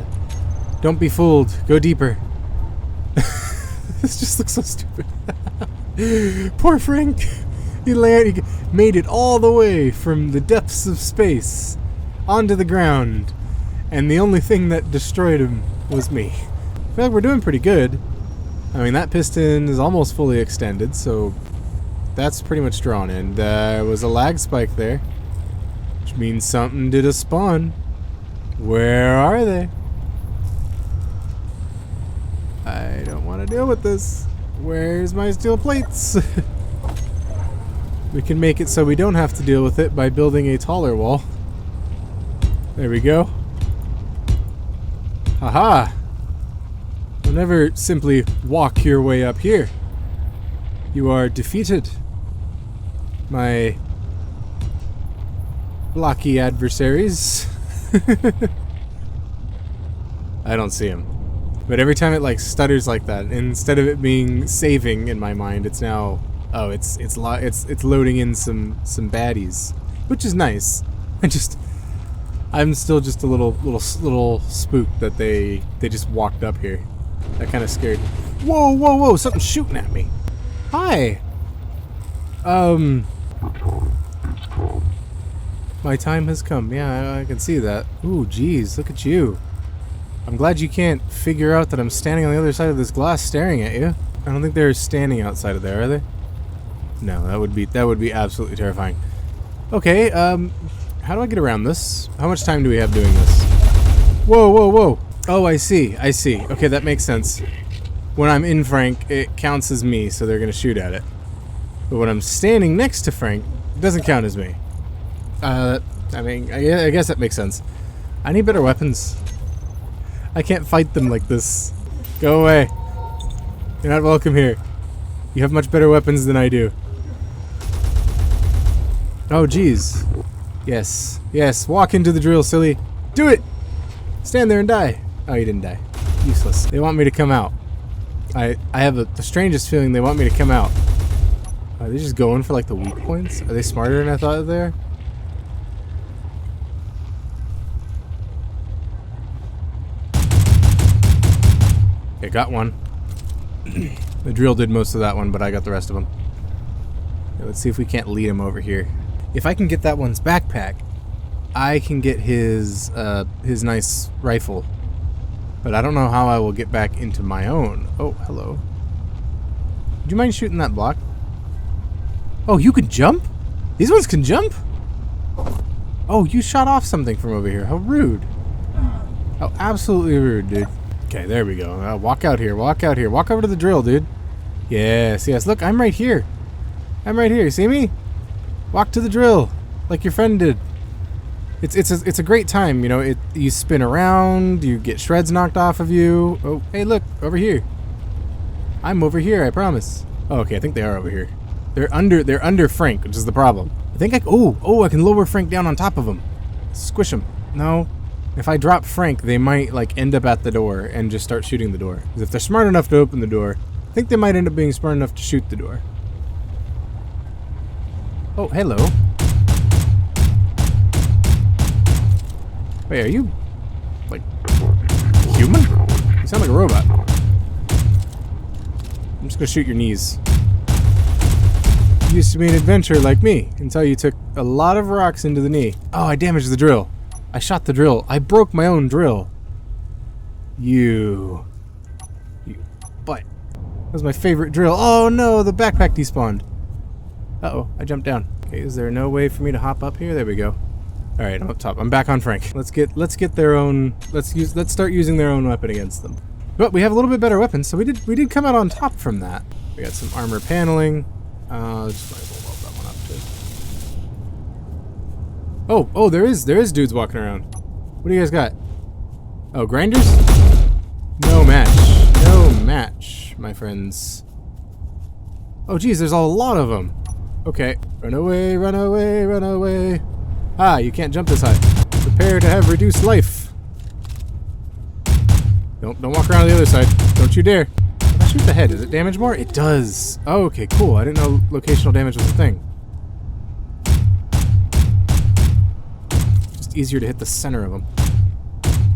[SPEAKER 1] Don't be fooled. Go deeper. This just looks so stupid. Poor Frank. He made it all the way from the depths of space onto the ground. And the only thing that destroyed him was me. I feel like we're doing pretty good. I mean, that piston is almost fully extended, so that's pretty much drawn in. There was a lag spike there, which means something did a spawn. Where are they? I don't want to deal with this. Where's my steel plates? We can make it so we don't have to deal with it by building a taller wall. There we go. Haha! You'll never simply walk your way up here. You are defeated. My blocky adversaries. I don't see him. But every time it like stutters like that, instead of it being saving in my mind, it's now it's loading in some baddies, which is nice. I'm still just a little spooked that they just walked up here. That kind of scared me. Whoa, whoa, whoa! Something's shooting at me. Hi. My time has come. Yeah, I can see that. Ooh, geez, look at you. I'm glad you can't figure out that I'm standing on the other side of this glass staring at you. I don't think they're standing outside of there, are they? No, that would be absolutely terrifying. Okay, how do I get around this? How much time do we have doing this? Whoa, whoa, whoa! Oh, I see. Okay, that makes sense. When I'm in Frank, it counts as me, so they're gonna shoot at it. But when I'm standing next to Frank, it doesn't count as me. I mean, I guess that makes sense. I need better weapons. I can't fight them like this. Go away. You're not welcome here. You have much better weapons than I do. Oh, jeez. Yes. Yes. Walk into the drill, silly. Do it! Stand there and die. Oh, you didn't die. Useless. They want me to come out. I have the strangest feeling they want me to come out. Are they just going for like the weak points? Are they smarter than I thought they were? Okay, got one. The drill did most of that one, but I got the rest of them. Okay, let's see if we can't lead him over here. If I can get that one's backpack, I can get his nice rifle. But I don't know how I will get back into my own. Oh, hello. Would you mind shooting that block? Oh, you can jump? These ones can jump? Oh, you shot off something from over here. How rude. How absolutely rude, dude. Okay, there we go. Walk out here. Walk out here. Walk over to the drill, dude. Yes, yes. Look, I'm right here. I'm right here. See me? Walk to the drill, like your friend did. It's a great time, you know. You spin around, you get shreds knocked off of you. Oh, hey, look over here. I'm over here, I promise. Oh, okay, I think they are over here. They're under Frank, which is the problem. I think I can lower Frank down on top of him. Squish him. No. If I drop Frank, they might like end up at the door and just start shooting the door. Because if they're smart enough to open the door, I think they might end up being smart enough to shoot the door. Oh, hello. Wait, are you like human? You sound like a robot. I'm just gonna shoot your knees. You used to be an adventurer like me until you took a lot of rocks into the knee. Oh, I damaged the drill. I shot the drill. I broke my own drill. You butt. That was my favorite drill. Oh no, the backpack despawned. Uh-oh, I jumped down. Okay, is there no way for me to hop up here? There we go. All right, I'm up top. I'm back on Frank. Let's get their own. Let's start using their own weapon against them. But we have a little bit better weapons, so we did come out on top from that. We got some armor paneling. Just might as well weld that one up too. Oh, there is dudes walking around. What do you guys got? Oh, grinders? No match, my friends. Oh, geez, there's a lot of them. Okay, run away, run away, run away. Ah, you can't jump this high. Prepare to have reduced life. Don't walk around to the other side. Don't you dare. If I shoot the head, does it damage more? It does. Oh, okay, cool. I didn't know locational damage was a thing. Just easier to hit the center of them.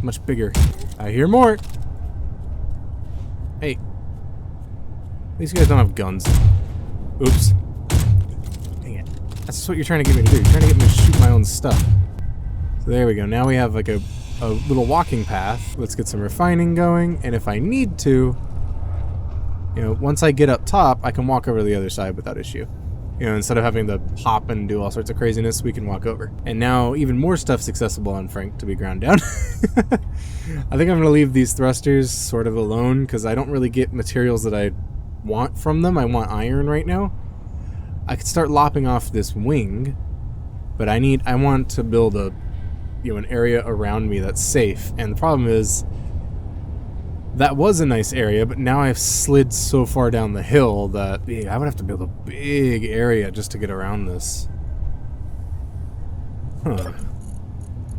[SPEAKER 1] much bigger. I hear more. Hey. These guys don't have guns. Oops. Dang it. That's just what you're trying to get me to do. You're trying to get me to shoot my own stuff. So there we go. Now we have like a little walking path. Let's get some refining going. And if I need to, you know, once I get up top, I can walk over to the other side without issue. You know, instead of having to hop and do all sorts of craziness, we can walk over. And now even more stuff's accessible on Frank to be ground down. I think I'm going to leave these thrusters sort of alone because I don't really get materials that I want from them. I want iron right now. I could start lopping off this wing, but I want to build a, you know, an area around me that's safe. And the problem is that was a nice area, but now I've slid so far down the hill that I would have to build a big area just to get around this. Huh.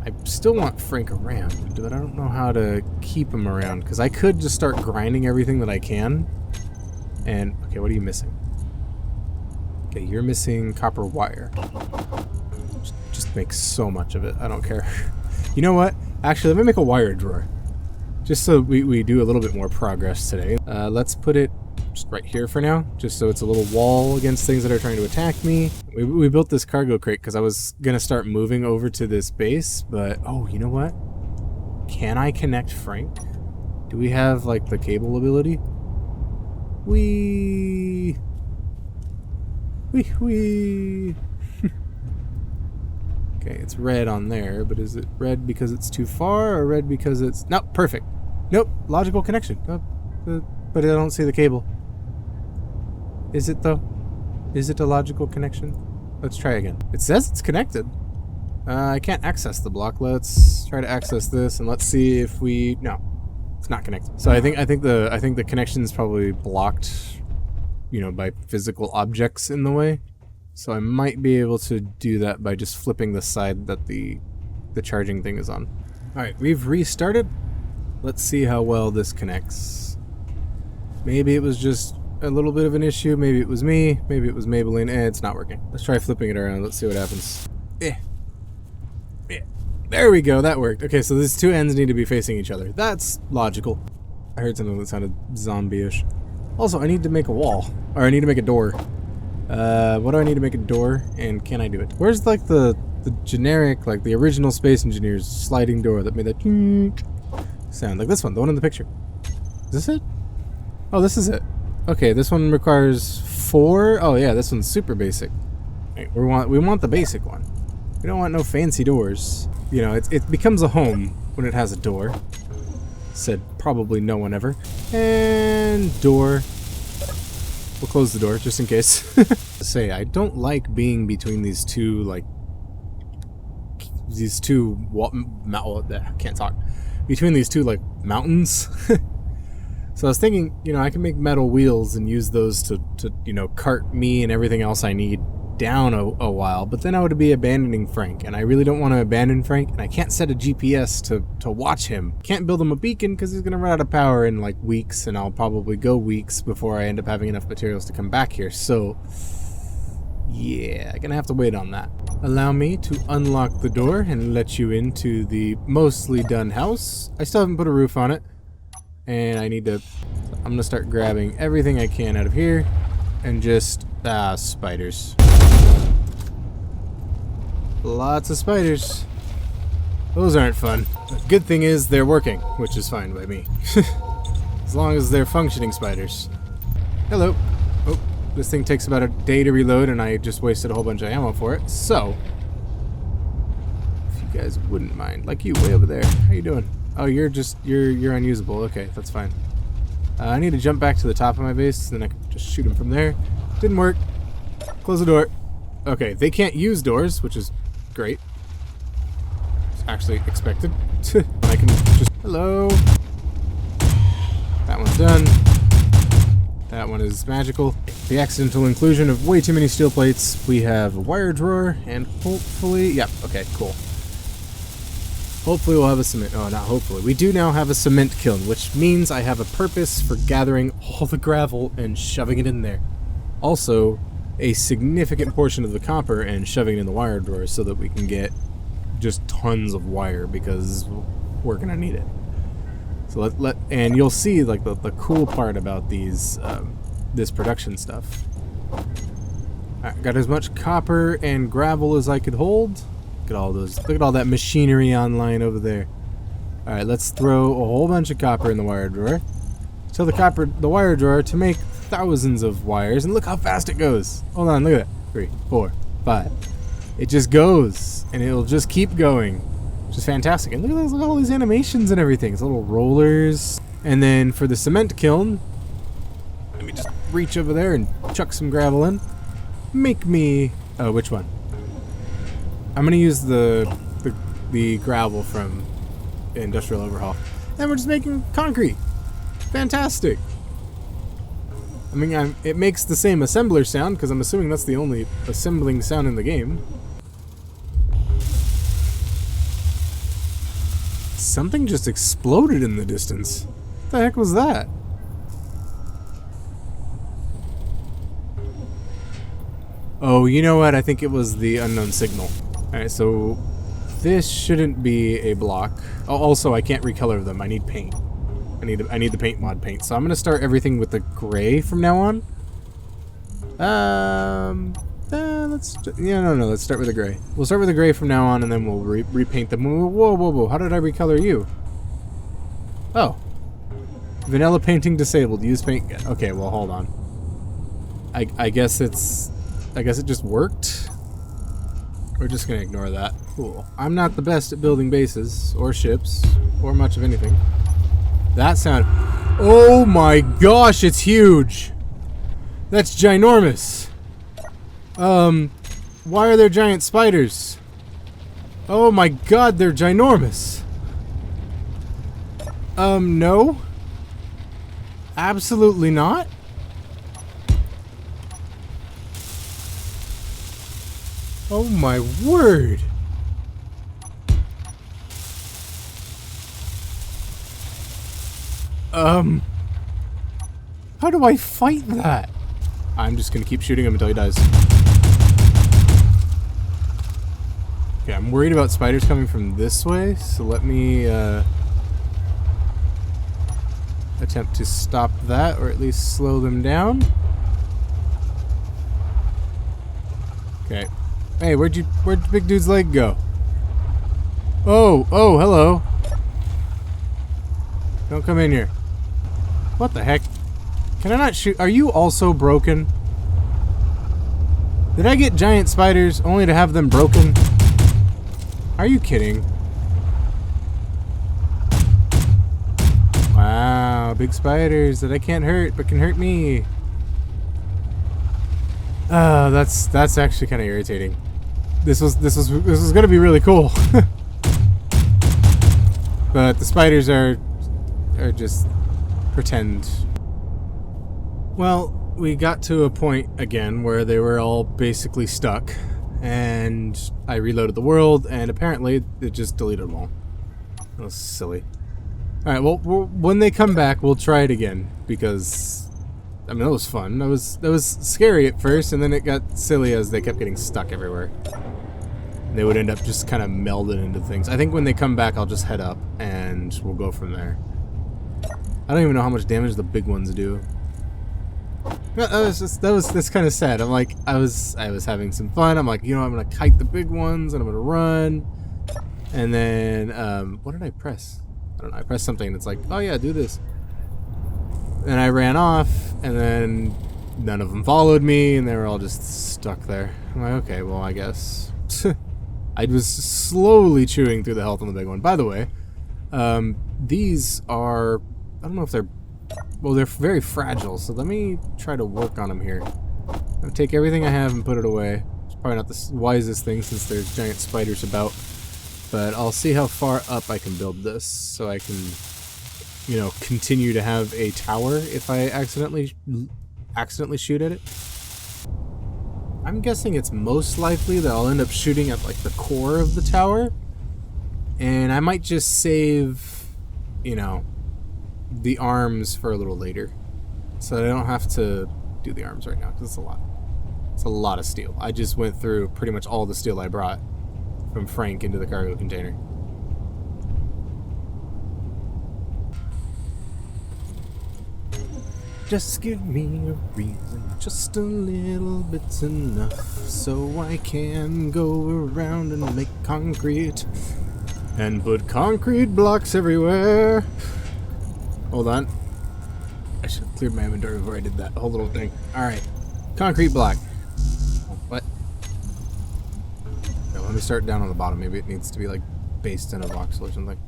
[SPEAKER 1] I still want Frank around, but I don't know how to keep him around, because I could just start grinding everything that I can. And, okay, what are you missing? Okay, you're missing copper wire. Just make so much of it. I don't care. You know what? Actually, let me make a wire drawer. Just so we do a little bit more progress today. Let's put it just right here for now, just so it's a little wall against things that are trying to attack me. We built this cargo crate because I was going to start moving over to this base, but, oh, you know what? Can I connect Frank? Do we have, like, the cable ability? Wee! Okay, it's red on there, but is it red because it's too far, or red because it's... No, perfect. Nope, logical connection. But I don't see the cable. Is it, though? Is it a logical connection? Let's try again. It says it's connected. I can't access the block. Let's try to access this, and let's see if we... No, it's not connected. So I think the connection is probably blocked, you know, by physical objects in the way. So I might be able to do that by just flipping the side that the charging thing is on. Alright, we've restarted. Let's see how well this connects. Maybe it was just a little bit of an issue. Maybe it was me. Maybe it was Maybelline. It's not working. Let's try flipping it around. Let's see what happens. There we go. That worked. Okay, so these two ends need to be facing each other. That's logical. I heard something that sounded zombie-ish. Also, I need to make a wall. Or I need to make a door. What do I need to make a door, and can I do it? Where's, like, the generic, like, the original Space Engineers sliding door that made that sound? Like this one, the one in the picture. Is this it? Oh, this is it. Okay, this one requires 4. Oh, yeah, this one's super basic. Right, we want the basic one. We don't want no fancy doors. You know, it becomes a home when it has a door. Said probably no one ever. And door. We'll close the door, just in case. Say, I don't like being between these two, like... These two... can't talk. Between these two, like, mountains. So I was thinking, you know, I can make metal wheels and use those to you know, cart me and everything else I need down a while. But then I would be abandoning Frank, and I really don't want to abandon Frank, and I can't set a GPS to watch him. Can't build him a beacon because he's going to run out of power in like weeks, and I'll probably go weeks before I end up having enough materials to come back here. So yeah, I'm going to have to wait on that. Allow me to unlock the door and let you into the mostly done house. I still haven't put a roof on it, and I need to... I'm going to start grabbing everything I can out of here and just... spiders. Lots of spiders. Those aren't fun. The good thing is they're working, which is fine by me. As long as they're functioning spiders. Hello. Oh, this thing takes about a day to reload, and I just wasted a whole bunch of ammo for it. So, if you guys wouldn't mind, like you way over there. How you doing? Oh, you're unusable. Okay, that's fine. I need to jump back to the top of my base, then I can just shoot him from there. Didn't work. Close the door. Okay, they can't use doors, which is great. It's actually expected. I can just... Hello. That one's done. That one is magical. The accidental inclusion of way too many steel plates. We have a wire drawer, and hopefully... Yep, okay, cool. Hopefully we'll have a cement... Oh, not hopefully. We do now have a cement kiln, which means I have a purpose for gathering all the gravel and shoving it in there. Also, a significant portion of the copper and shoving it in the wire drawer so that we can get just tons of wire, because we're gonna need it. So and you'll see like the cool part about these this production stuff. I got as much copper and gravel as I could hold. Look at all those. Look at all that machinery online over there. All right, let's throw a whole bunch of copper in the wire drawer. Tell the wire drawer to make thousands of wires, and look how fast it goes. Hold on, look at that. 3, 4, 5. It just goes, and it'll just keep going, which is fantastic. And look at all these animations and everything. It's little rollers. And then for the cement kiln, let me just reach over there and chuck some gravel in. Make me... Oh, which one? I'm going to use the gravel from Industrial Overhaul. And we're just making concrete. Fantastic. I mean, it makes the same assembler sound, because I'm assuming that's the only assembling sound in the game. Something just exploded in the distance. What the heck was that? Oh, you know what? I think it was the unknown signal. Alright, so this shouldn't be a block. Oh, also, I can't recolor them. I need paint. I need the paint mod paint. So I'm gonna start everything with the gray from now on. Let's start with the gray. We'll start with the gray from now on, and then we'll repaint them. Whoa! How did I recolor you? Oh, vanilla painting disabled. Use paint. Okay, well hold on. I guess it just worked. We're just gonna ignore that. Cool. I'm not the best at building bases or ships or much of anything. That sound. Oh my gosh, it's huge. That's ginormous. Why are there giant spiders? Oh my god, they're ginormous. No. Absolutely not. Oh my word. How do I fight that? I'm just gonna keep shooting him until he dies. Okay, I'm worried about spiders coming from this way, so let me attempt to stop that, or at least slow them down. Okay. Hey, where'd the big dude's leg go? Oh, hello. Don't come in here. What the heck? Can I not shoot? Are you also broken? Did I get giant spiders only to have them broken? Are you kidding? Wow, big spiders that I can't hurt but can hurt me. Oh, that's actually kind of irritating. This was gonna be really cool. But the spiders are just pretend. Well, we got to a point again where they were all basically stuck, and I reloaded the world, and apparently it just deleted them all. That was silly. Alright, well, when they come back, we'll try it again, because, I mean, that was fun. That was scary at first, and then it got silly as they kept getting stuck everywhere. They would end up just kind of melding into things. I think when they come back, I'll just head up, and we'll go from there. I don't even know how much damage the big ones do. That's kind of sad. I'm like, I was having some fun. I'm like, you know, I'm gonna kite the big ones, and I'm gonna run. And then, what did I press? I don't know. I pressed something, and it's like, oh yeah, do this. And I ran off, and then none of them followed me, and they were all just stuck there. I'm like, okay, well, I guess. I was slowly chewing through the health on the big one. By the way, these are, I don't know if they're, well, they're very fragile, so let me try to work on them here. I'll take everything I have and put it away. It's probably not the wisest thing since there's giant spiders about, but I'll see how far up I can build this so I can, you know, continue to have a tower if I accidentally shoot at it. I'm guessing it's most likely that I'll end up shooting at like the core of the tower, and I might just save, you know, the arms for a little later, so I don't have to do the arms right now because it's a lot. It's a lot of steel. I just went through pretty much all the steel I brought from Frank into the cargo container. Just give me a reason, just a little bit's enough, so I can go around and make concrete and put concrete blocks everywhere. Hold on. I should have cleared my inventory before I did that whole little thing. Alright. Concrete block. What? No, let me start down on the bottom. Maybe it needs to be like based in a voxel or something.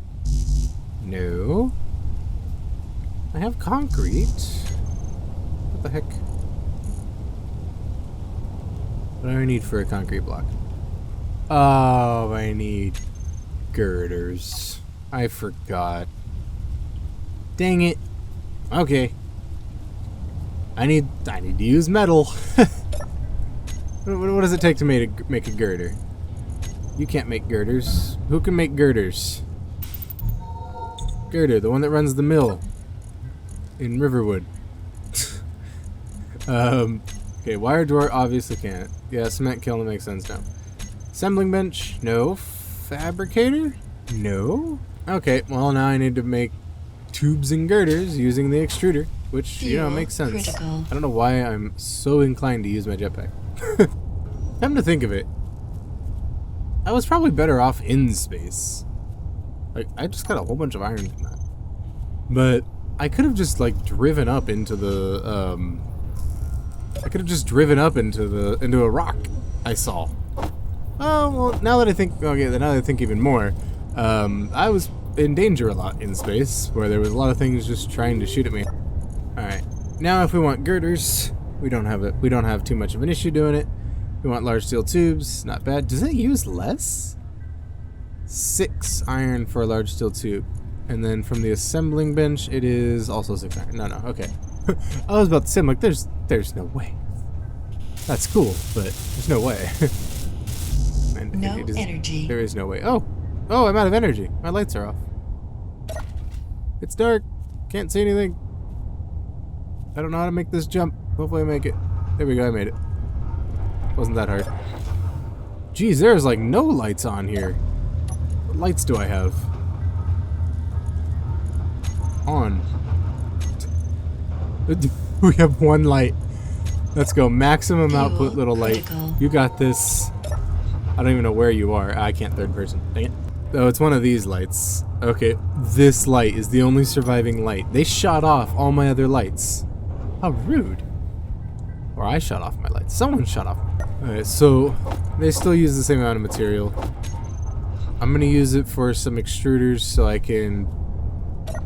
[SPEAKER 1] No. I have concrete. What the heck? What do I need for a concrete block? Oh, I need girders. I forgot. Dang it. Okay. I need to use metal. What does it take to make a girder? You can't make girders. Who can make girders? Girder, the one that runs the mill in Riverwood. Okay, wire drawer obviously can't. Yeah, cement kiln makes sense now. Assembling bench? No. Fabricator? No. Okay, well now I need to make tubes and girders using the extruder, which, you know, makes sense.
[SPEAKER 2] Critical.
[SPEAKER 1] I don't know why I'm so inclined to use my jetpack. Come to think of it, I was probably better off in space. Like, I just got a whole bunch of iron from that. But I could have just, like, driven up into the, I could have just driven up into a rock I saw. Oh, well, now that I think, okay, now that I think even more, I was in danger a lot in space, where there was a lot of things just trying to shoot at me. Alright, now if we want girders, we don't have too much of an issue doing it. We want large steel tubes, not bad. Does it use less? 6 iron for a large steel tube. And then from the assembling bench, it is also 6 iron. No, okay. I was about to say, I'm like, there's no way. That's cool, but there's no way. And
[SPEAKER 2] No energy.
[SPEAKER 1] There is no way. Oh, I'm out of energy. My lights are off. It's dark. Can't see anything. I don't know how to make this jump. Hopefully I make it. There we go, I made it. Wasn't that hard. Geez, there's like no lights on here. What lights do I have? On. We have 1 light. Let's go. Maximum output little light. You got this. I don't even know where you are. I can't third person. Dang it. Oh, it's one of these lights. Okay, this light is the only surviving light. They shot off all my other lights. How rude. Or I shut off my lights. Someone shut off. Alright, so they still use the same amount of material. I'm going to use it for some extruders so I can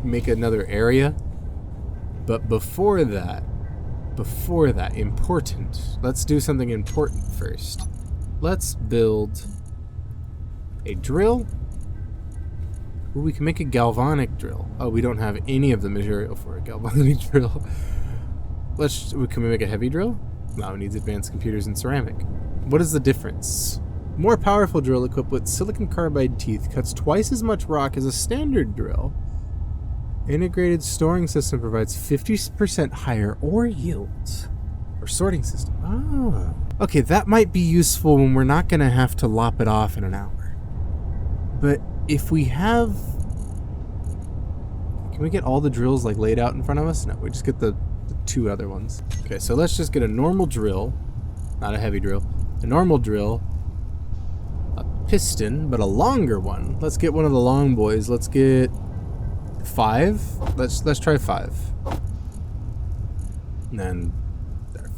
[SPEAKER 1] make another area. But before that, important. Let's do something important first. Let's build a drill. Ooh, we can make a galvanic drill. Oh, we don't have any of the material for a galvanic drill. Can we make a heavy drill? No, it needs advanced computers and ceramic. What is the difference? More powerful drill equipped with silicon carbide teeth cuts twice as much rock as a standard drill. Integrated storing system provides 50% higher ore yields. Or sorting system. Ah. Okay, that might be useful when we're not going to have to lop it off in an hour. But if we have... Can we get all the drills like laid out in front of us? No, we just get the 2 other ones. Okay, so let's just get a normal drill. Not a heavy drill. A normal drill. A piston, but a longer one. Let's get one of the long boys. Let's get 5. Let's try 5. And then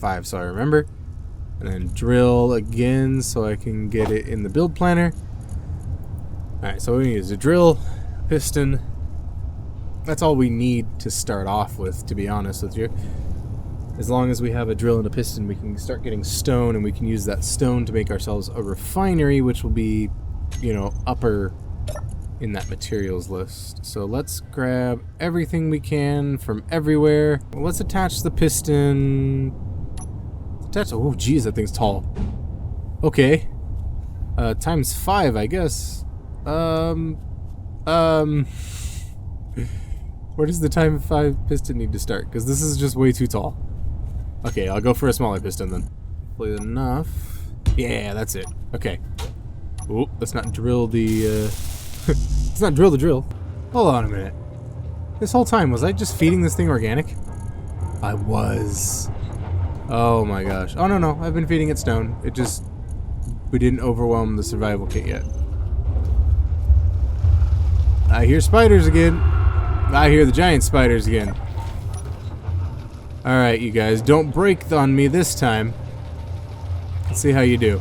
[SPEAKER 1] 5, so I remember. And then drill again so I can get it in the build planner. Alright, so we need is a drill, piston. That's all we need to start off with, to be honest with you. As long as we have a drill and a piston, we can start getting stone, and we can use that stone to make ourselves a refinery, which will be, you know, upper in that materials list. So let's grab everything we can from everywhere. Well, let's attach the piston. Oh, geez, that thing's tall. Okay. Times 5, I guess. Where does the time 5 piston need to start? Because this is just way too tall. Okay, I'll go for a smaller piston then. Hopefully enough. Yeah, that's it. Okay. Oh, let's not drill the, let's not drill the drill. Hold on a minute. This whole time, was I just feeding this thing organic? I was. Oh my gosh. Oh no, I've been feeding it stone. It just... We didn't overwhelm the survival kit yet. I hear spiders again. I hear the giant spiders again. Alright, you guys. Don't break on me this time. Let's see how you do.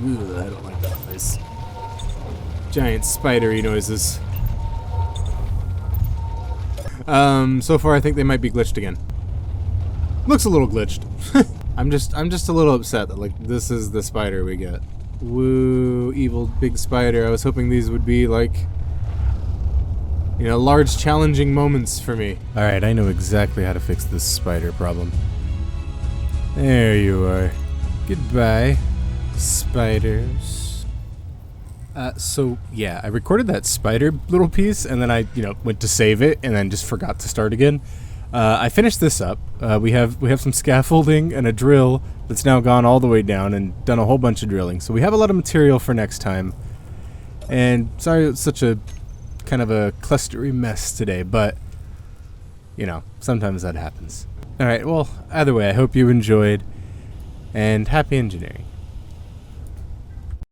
[SPEAKER 1] Ooh, I don't like that noise. Giant spidery noises. So far I think they might be glitched again. Looks a little glitched. I'm just a little upset that, like, this is the spider we get. Woo, evil big spider. I was hoping these would be, like, you know, large challenging moments for me. Alright, I know exactly how to fix this spider problem. There you are. Goodbye, spiders. So, yeah, I recorded that spider little piece, and then I, you know, went to save it, and then just forgot to start again. I finished this up. We have some scaffolding and a drill that's now gone all the way down and done a whole bunch of drilling. So we have a lot of material for next time. And sorry it's such a kind of a clustery mess today, but, you know, sometimes that happens. Alright, well, either way, I hope you enjoyed, and happy engineering.